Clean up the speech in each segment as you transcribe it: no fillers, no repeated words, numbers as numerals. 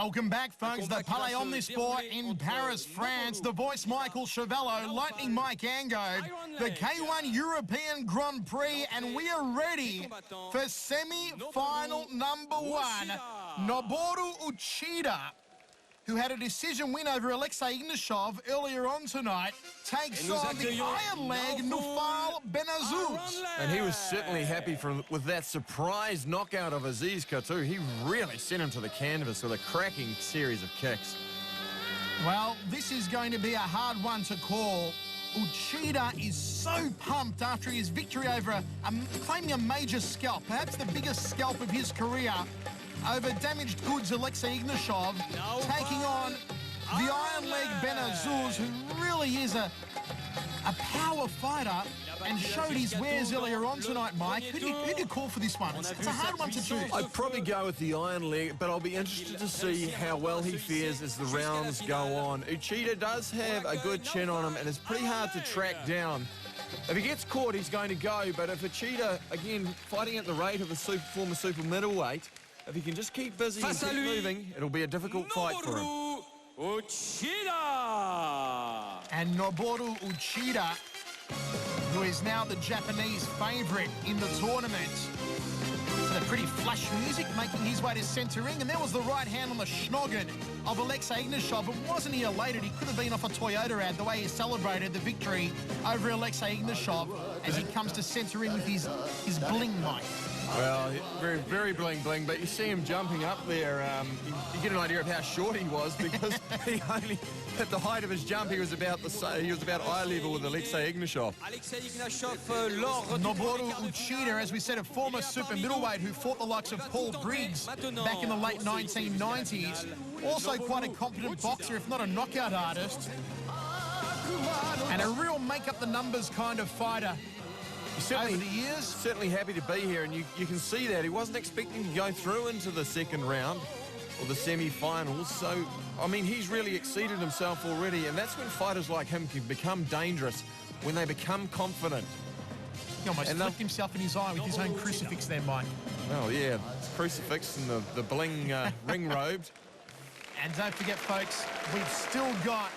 Welcome back, folks. The Palais Omnisport in Paris, France. The voice Michael Chavello, Lightning Mike Ango, the K1 European Grand Prix, and we are ready for semi-final number one. Nobu Uchida, who had a decision win over Alexei Ignashov earlier on tonight, takes on the Iron Leg Naoufal Benazuz. And he was certainly happy with that surprise knockout of Aziz Katou. He really sent him to the canvas with a cracking series of kicks. Well, this is going to be a hard one to call. Uchida is so pumped after his victory over claiming a major scalp, perhaps the biggest scalp of his career, over damaged goods Alexei Ignashov, taking on the Iron Leg Benazuz, who really is a power fighter and showed his wares earlier on tonight, Mike. Who do you call for this one? It's a hard one to choose. I'd probably go with the Iron Leg, but I'll be interested to see how well he fares as the rounds go on. Uchida does have a good chin on him, and it's pretty hard to track down. If he gets caught, he's going to go, but if Uchida, again, fighting at the rate of a former super middleweight, if he can just keep busy and keep moving, it'll be a difficult fight for him. Uchida! And Nobu Uchida, who is now the Japanese favourite in the tournament. So the pretty flash music making his way to centre ring, and there was the right hand on the schnoggin of Alexei Ignashov. But wasn't he elated? He could have been off a Toyota ad the way he celebrated the victory over Alexei Ignashov as he comes to centre ring with his bling mic. Well, very, very bling, but you see him jumping up there. You get an idea of how short he was, because he only, at the height of his jump, he was about eye level with Alexei Ignashov. Nobu Uchida, as we said, a former super middleweight who fought the likes of Paul Briggs back in the late 1990s. Also quite a competent boxer, if not a knockout artist. And a real make-up-the-numbers kind of fighter. Over the years. Certainly happy to be here, and you can see that. He wasn't expecting to go through into the second round or the semi-finals, so, I mean, he's really exceeded himself already, and that's when fighters like him can become dangerous, when they become confident. He almost flicked himself in his eye with his own crucifix there, Mike. Well, yeah, crucifix and the bling ring robed. And don't forget, folks, we've still got...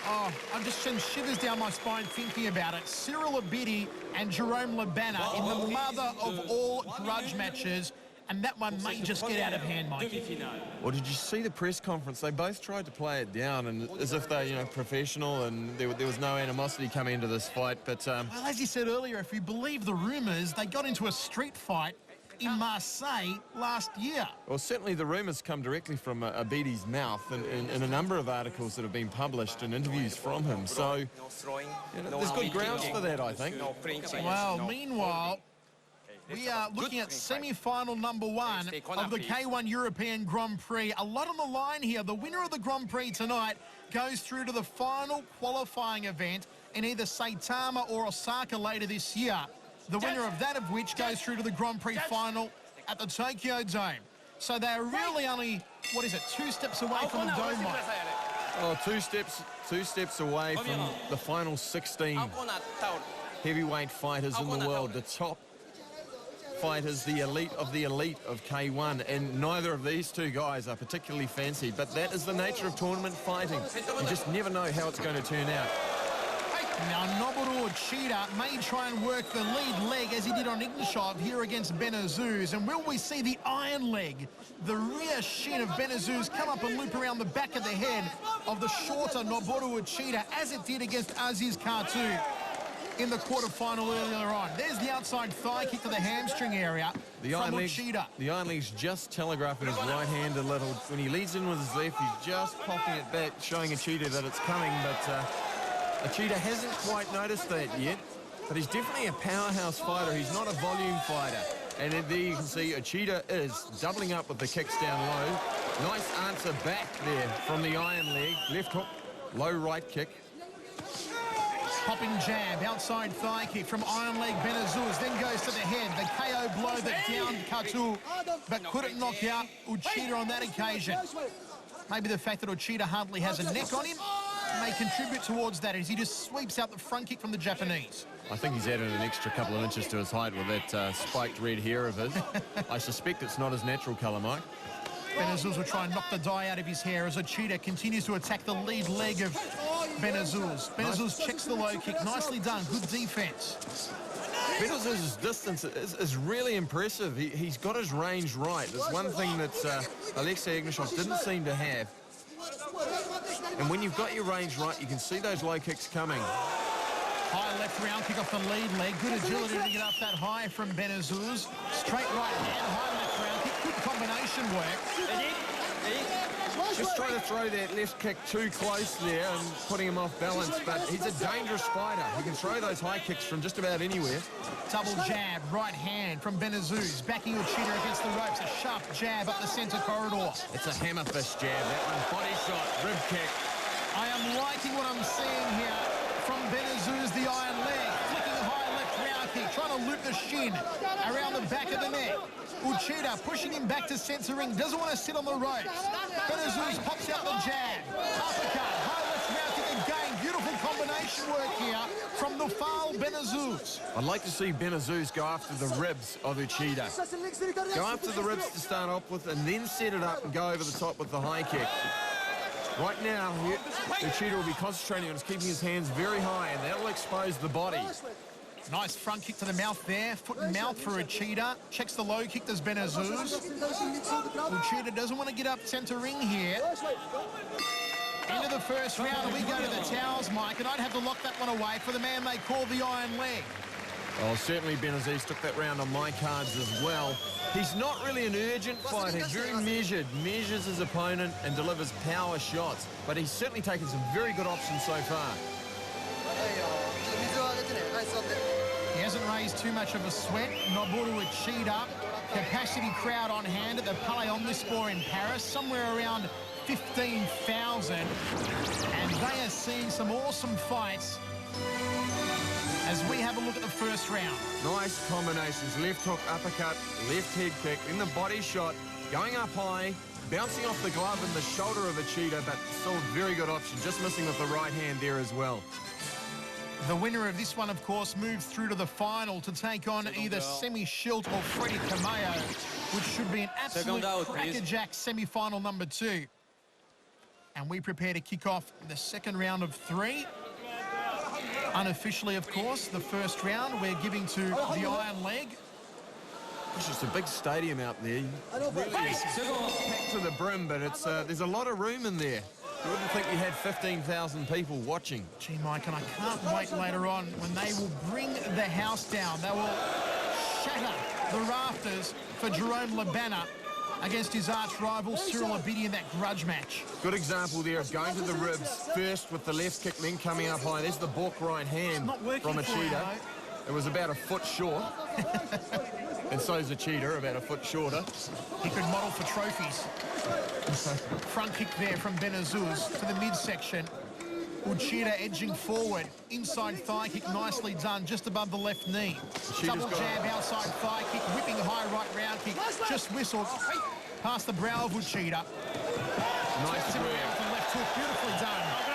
Oh, I'm just sending shivers down my spine thinking about it. Cyril Abidi and Jerome Labana in the mother of all grudge matches, and that one may just get out of hand, Mike. Well, did you see the press conference? They both tried to play it down, and as if they're, professional, and there was no animosity coming into this fight. But well, as you said earlier, if you believe the rumours, they got into a street fight in Marseille last year. Well, certainly the rumours come directly from Abidi's mouth in a number of articles that have been published and interviews from him. So, there's good grounds for that, I think. Well, meanwhile, we are looking at semi-final number one of the K1 European Grand Prix. A lot on the line here. The winner of the Grand Prix tonight goes through to the final qualifying event in either Saitama or Osaka later this year. The winner of that of which goes through to the Grand Prix final at the Tokyo Dome. So they're really only, 2 steps away from the Dome, Mike? Oh, two steps away from the final 16 heavyweight fighters in the world, the top fighters, the elite of K1, and neither of these two guys are particularly fancy, but that is the nature of tournament fighting. You just never know how it's going to turn out. Now, Nobu Uchida may try and work the lead leg as he did on Ignashov here against Benazuz. And will we see the iron leg, the rear shin of Benazuz, come up and loop around the back of the head of the shorter Nobu Uchida, as it did against Aziz Katou in the quarterfinal earlier on? There's the outside thigh kick to the hamstring area from Uchida. The iron leg's just telegraphing his right hand a little. When he leads in with his left, he's just popping it back, showing Uchida that it's coming, but... Uchida hasn't quite noticed that yet, but he's definitely a powerhouse fighter. He's not a volume fighter. And there you can see Uchida is doubling up with the kicks down low. Nice answer back there from the iron leg. Left hook, low right kick. Popping jab, outside thigh kick from iron leg Benazuz, then goes to the head. The KO blow that downed Katou, but couldn't knock out Uchida on that occasion. Maybe the fact that Uchida hardly has a neck on him may contribute towards that as he just sweeps out the front kick from the Japanese. I think he's added an extra couple of inches to his height with that spiked red hair of his. I suspect it's not his natural colour, Mike. Benazuz will try and knock the dye out of his hair as Uchida continues to attack the lead leg of Benazuz. Benazuz checks the low kick. Nicely done. Good defense. Benazuz's distance is really impressive. He's got his range right. There's one thing that Alexei Ignashov didn't seem to have. And when you've got your range right, you can see those low kicks coming. High left round kick off the lead leg. Good agility to get up that high from Benazuz. Straight right hand, high left round kick. Good combination work. Just trying to throw that left kick too close there and putting him off balance, but he's a dangerous fighter. He can throw those high kicks from just about anywhere. Double jab, right hand from Benazuz. Backing Uchida against the ropes. A sharp jab up the centre corridor. It's a hammer fist jab, that one. Body shot, rib kick. I am liking what I'm seeing here from Benazuz, the iron leg. Flicking high left round kick, trying to loop the shin around the back of the neck. Uchida pushing him back to centre ring, doesn't want to sit on the ropes. Benazuz pops out the jab. Uppercut, high left round kick again. Beautiful combination work here from Noufal Benazuz. I'd like to see Benazuz go after the ribs of Uchida. Go after the ribs to start off with and then set it up and go over the top with the high kick. Right now, Uchida will be concentrating on keeping his hands very high, and that'll expose the body. Nice front kick to the mouth there. Foot and mouth for Uchida. Checks the low kick, does Benazuz. Uchida doesn't want to get up centre ring here. Into the first round, and we go to the towels, Mike, and I'd have to lock that one away for the man they call the iron leg. Well, certainly Benazuz took that round on my cards as well. He's not really an urgent fighter. He's very measured, measures his opponent and delivers power shots. But he's certainly taken some very good options so far. He hasn't raised too much of a sweat. Nobu Uchida, capacity crowd on hand at the Palais Omnisport in Paris, somewhere around 15,000. And they are seeing some awesome fights as we have a look at the first round. Nice combinations. Left hook, uppercut, left head kick, in the body shot, going up high, bouncing off the glove and the shoulder of Uchida, but still a very good option. Just missing with the right hand there as well. The winner of this one, of course, moves through to the final to take on either Semi Schilt or Freddie Camayo, which should be an absolute crackerjack semi-final number 2. And we prepare to kick off the second round of 3. Unofficially, of course, the first round we're giving to the iron leg. It's just a big stadium out there. Really packed to the brim, but it's there's a lot of room in there. You wouldn't think you had 15,000 people watching. Gee, Mike, and I can't wait later on when they will bring the house down. They will shatter the rafters for Jerome Labana against his arch-rival Cyril Abidi in that grudge match. Good example there of going to the ribs first with the left kick, then coming up high. There's the balk right hand from Uchida. It was about a foot short. And so's Uchida, about a foot shorter. He could model for trophies. Front kick there from Benazuz to the midsection. Uchida edging forward. Inside thigh kick, nicely done, just above the left knee. Double jab, outside thigh kick, whipping high right round kick. Just whistled past the brow of Uchida. Nice work. The left hook, beautifully done.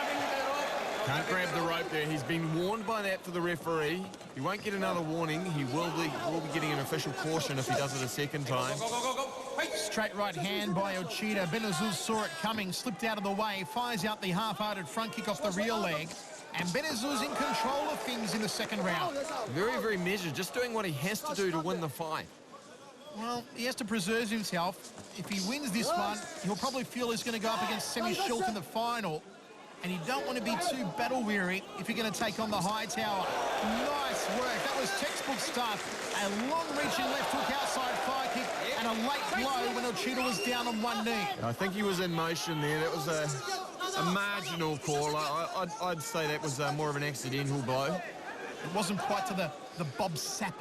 Can't grab the rope there. He's been warned by that to the referee. He won't get another warning. He will be getting an official caution if he does it a second time. Straight right hand by Uchida. Benazuz saw it coming, slipped out of the way, fires out the half-hearted front kick off the rear leg. And Benazuz in control of things in the second round. Very, very measured, just doing what he has to do to win the fight. Well, he has to preserve himself. If he wins this one, he'll probably feel he's going to go up against Semi Schilt in the final. And you don't want to be too battle-weary if you're going to take on the high tower. Nice work. That was textbook stuff. A long-reaching left hook outside thigh kick and a late blow when Uchida was down on one knee. I think he was in motion there. That was a marginal call. I'd say that was more of an accidental blow. It wasn't quite to the Bob Sapp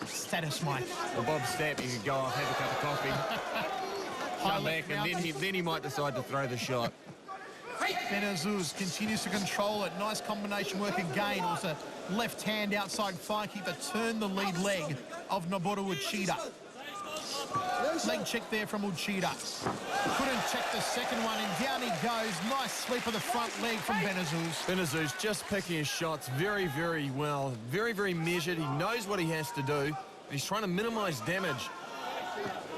status, Mike. Well, Bob Sapp, you could go off, have a cup of coffee, come back, and then he might decide to throw the shot. Benazuz continues to control it. Nice combination work again. It was a left hand outside thigh kick that turned the lead leg of Nobu Uchida. Leg check there from Uchida. Couldn't check the second one, and down he goes. Nice sweep of the front leg from Benazuz. Benazuz just picking his shots very, very well. Very, very measured. He knows what he has to do. He's trying to minimize damage.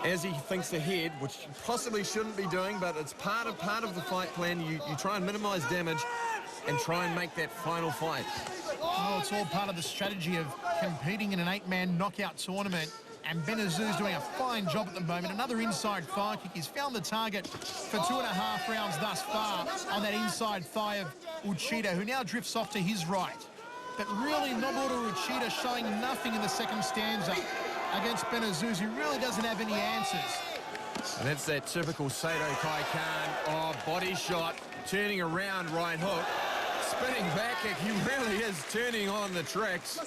as he thinks ahead, which he possibly shouldn't be doing, but it's part of the fight plan. You try and minimize damage and try and make that final fight. Well, it's all part of the strategy of competing in an 8-man knockout tournament. And Benazir's doing a fine job at the moment. Another inside thigh kick. He's found the target for 2.5 rounds thus far on that inside thigh of Uchida, who now drifts off to his right. But really, Nobu Uchida showing nothing in the second stanza against Benazir, who really doesn't have any answers. And that's that typical Sato Kai-Kan. Oh, body shot, turning around, right hook. Spinning back kick, he really is turning on the tricks.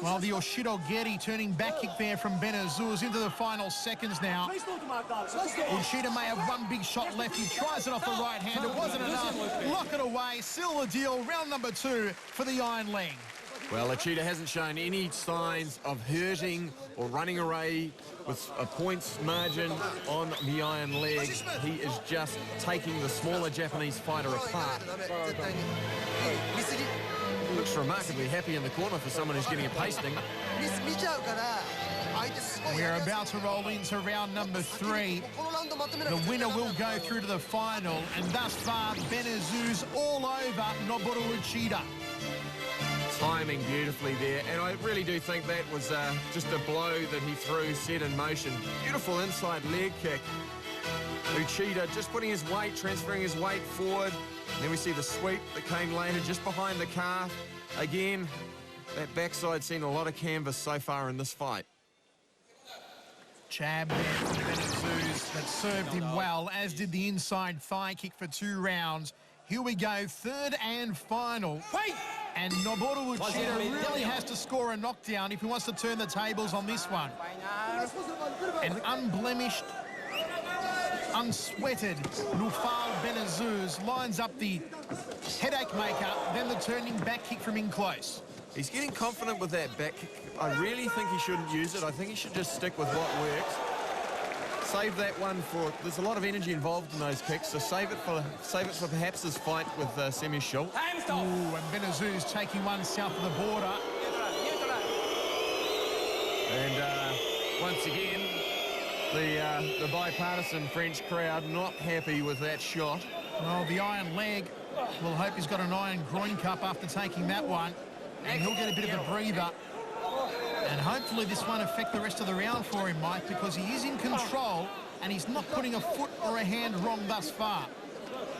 Well, the Oshiro-geri turning back kick there from Benazir's into the final seconds now. Uchida may have one big shot left. He tries it off the right hand. It wasn't enough. Lock it away. Seal the deal. Round number 2 for the Iron Leg. Well, Uchida hasn't shown any signs of hurting or running away with a points margin on the Iron Leg. He is just taking the smaller Japanese fighter apart. Looks remarkably happy in the corner for someone who's getting a pasting. We're about to roll into round number 3. The winner will go through to the final, and thus far, Benazir's all over Noboru Uchida. Timing beautifully there, and I really do think that was just a blow that he threw, set in motion. Beautiful inside leg kick. Uchida just putting his weight, transferring his weight forward. And then we see the sweep that came later just behind the calf. Again, that backside's seen a lot of canvas so far in this fight. Jab there from Benazir that served him well, as did the inside thigh kick for 2 rounds. Here we go, third and final. And Noboru Uchida really has to score a knockdown if he wants to turn the tables on this one. An unblemished, unsweated Naoufal Benazir lines up the headache maker, then the turning back kick from in close. He's getting confident with that back kick. I really think he shouldn't use it. I think he should just stick with what works. Save that one for, there's a lot of energy involved in those kicks, so save it for perhaps his fight with Semi Schultz. Ooh, and Benazir's taking one south of the border. And once again, the bipartisan French crowd not happy with that shot. Well, the Iron Leg, we'll hope he's got an iron groin cup after taking that one, and he'll get a bit of a breather. And hopefully this won't affect the rest of the round for him, Mike, because he is in control and he's not putting a foot or a hand wrong thus far.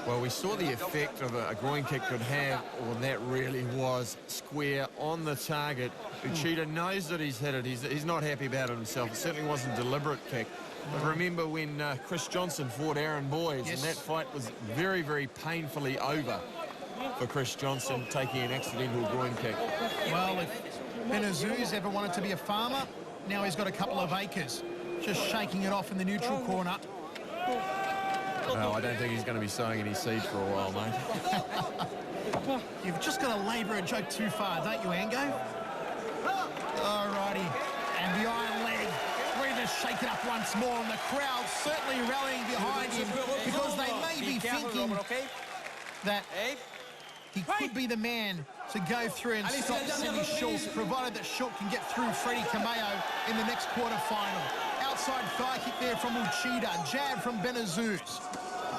Well, we saw the effect of a groin kick could have, or that really was square on the target. Uchida knows that he's hit it. He's not happy about it himself. It certainly wasn't a deliberate kick. But remember when Chris Johnson fought Aaron Boyes, and that fight was very, very painfully over for Chris Johnson, taking an accidental groin kick. Well, if Benazir's ever wanted to be a farmer, now he's got a couple of acres, just shaking it off in the neutral corner. No, I don't think he's going to be sowing any seeds for a while, mate. You've just got to labour a joke too far, don't you, Ango? Alrighty, and the Iron Leg ready to shake it up once more, and the crowd certainly rallying behind him because they may be thinking that he could be the man to go through and stop Semi Schultz, provided that Schultz can get through Freddie Cameo in the next quarter-final. Outside thigh kick there from Uchida, jab from Benazir.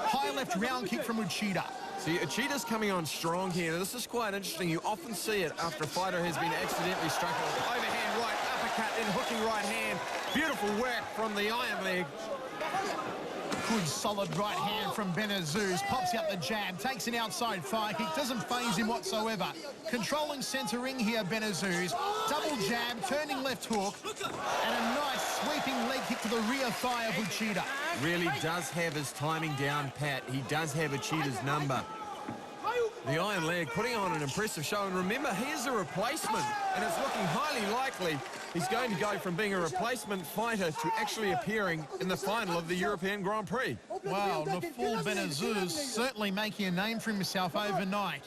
High left round kick from Uchida. See, Uchida's coming on strong here. This is quite interesting. You often see it after a fighter has been accidentally struck with overhand right, uppercut, then hooking right hand. Beautiful work from the Iron Leg. Good solid right hand from Benazir. Pops out the jab, takes an outside thigh kick, doesn't faze him whatsoever. Controlling centre ring here, Benazir. Double jab, turning left hook, and a nice sweeping leg kick to the rear thigh of Uchida. Really does have his timing down pat. He does have Uchida's number. The Iron Leg putting on an impressive show, and remember, he is a replacement, and it's looking highly likely he's going to go from being a replacement fighter to actually appearing in the final of the European Grand Prix. Wow, Nobu Benazir's certainly making a name for himself overnight.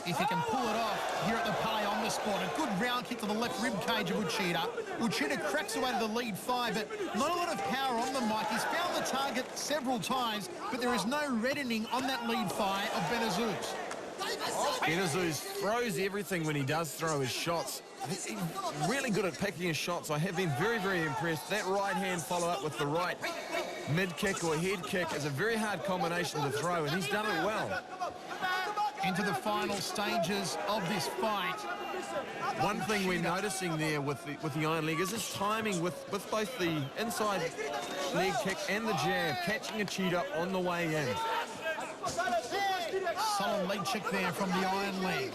If he can pull it off here at the Palais on the spot, a good round kick to the left rib cage of Uchida. Uchida cracks away to the lead thigh, but not a lot of power on the mic. He's found the target several times, but there is no reddening on that lead thigh of Benazir's. Benazuz throws everything when he does throw his shots. He's really good at picking his shots. I have been very, very impressed. That right hand follow-up with the right mid-kick or head kick is a very hard combination to throw, and he's done it well. Into the final stages of this fight. One thing we're noticing there with the iron leg is his timing with both the inside leg kick and the jab, catching a cheetah on the way in. Solid leg kick there from the iron leg.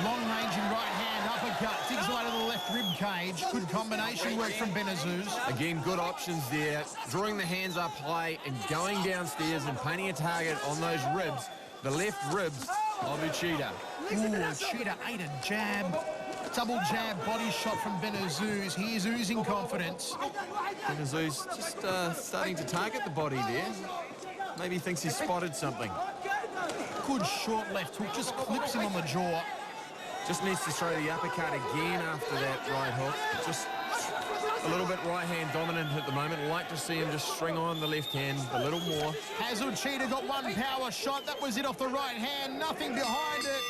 Long-ranging right hand uppercut, digs away to the left rib cage. Good combination work from Benazuz. Again, good options there. Drawing the hands up high and going downstairs and painting a target on those ribs, the left ribs of Uchida. Ooh, Uchida ate a jab. Double jab body shot from Benazuz. He is oozing confidence. Benazuz just starting to target the body there. Maybe he thinks he's spotted something. Good short left hook, just clips him on the jaw. Just needs to throw the uppercut again after that right hook. Just a little bit right hand dominant at the moment. Like to see him just string on the left hand a little more. Has Uchida got one power shot? That was it off the right hand. Nothing behind it.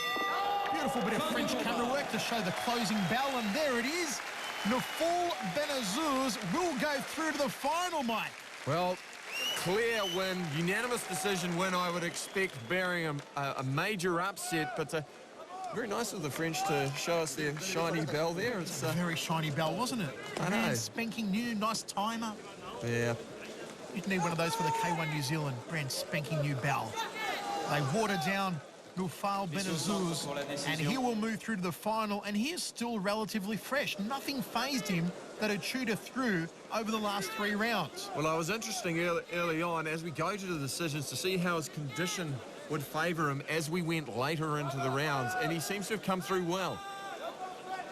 Beautiful bit of French camera work to show the closing bell, and there it is. Noufal Benazuz will go through to the final, Mike. Well, clear win, unanimous decision win, I would expect, bearing a major upset, but very nice of the French to show us their shiny bell there. It's a very shiny bell, wasn't it? I know. Spanking new, nice timer. Yeah. You'd need one of those for the K1 New Zealand, brand spanking new bell. They water down Noufal Benazuz, and he will move through to the final, and he is still relatively fresh. Nothing fazed him that Uchida threw over the last 3 rounds. Well, I was interesting early on as we go to the decisions to see how his condition would favour him as we went later into the rounds, and he seems to have come through well.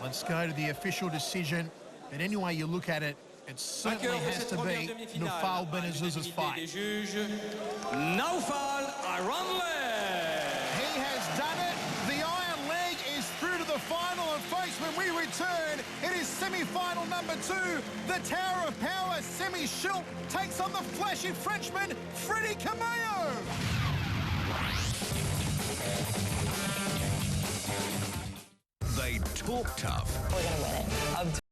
Let's go to the official decision, but any way you look at it, it certainly has to be Noufal Benazuz's fight. Naoufal Iron Leg. He has done it. The iron leg is through to the final, and folks, when we return, it is semi-final number 2. The Tower of Power semi-shilt takes on the flashy Frenchman, Freddie Cameo. They talk tough. We're going to win it.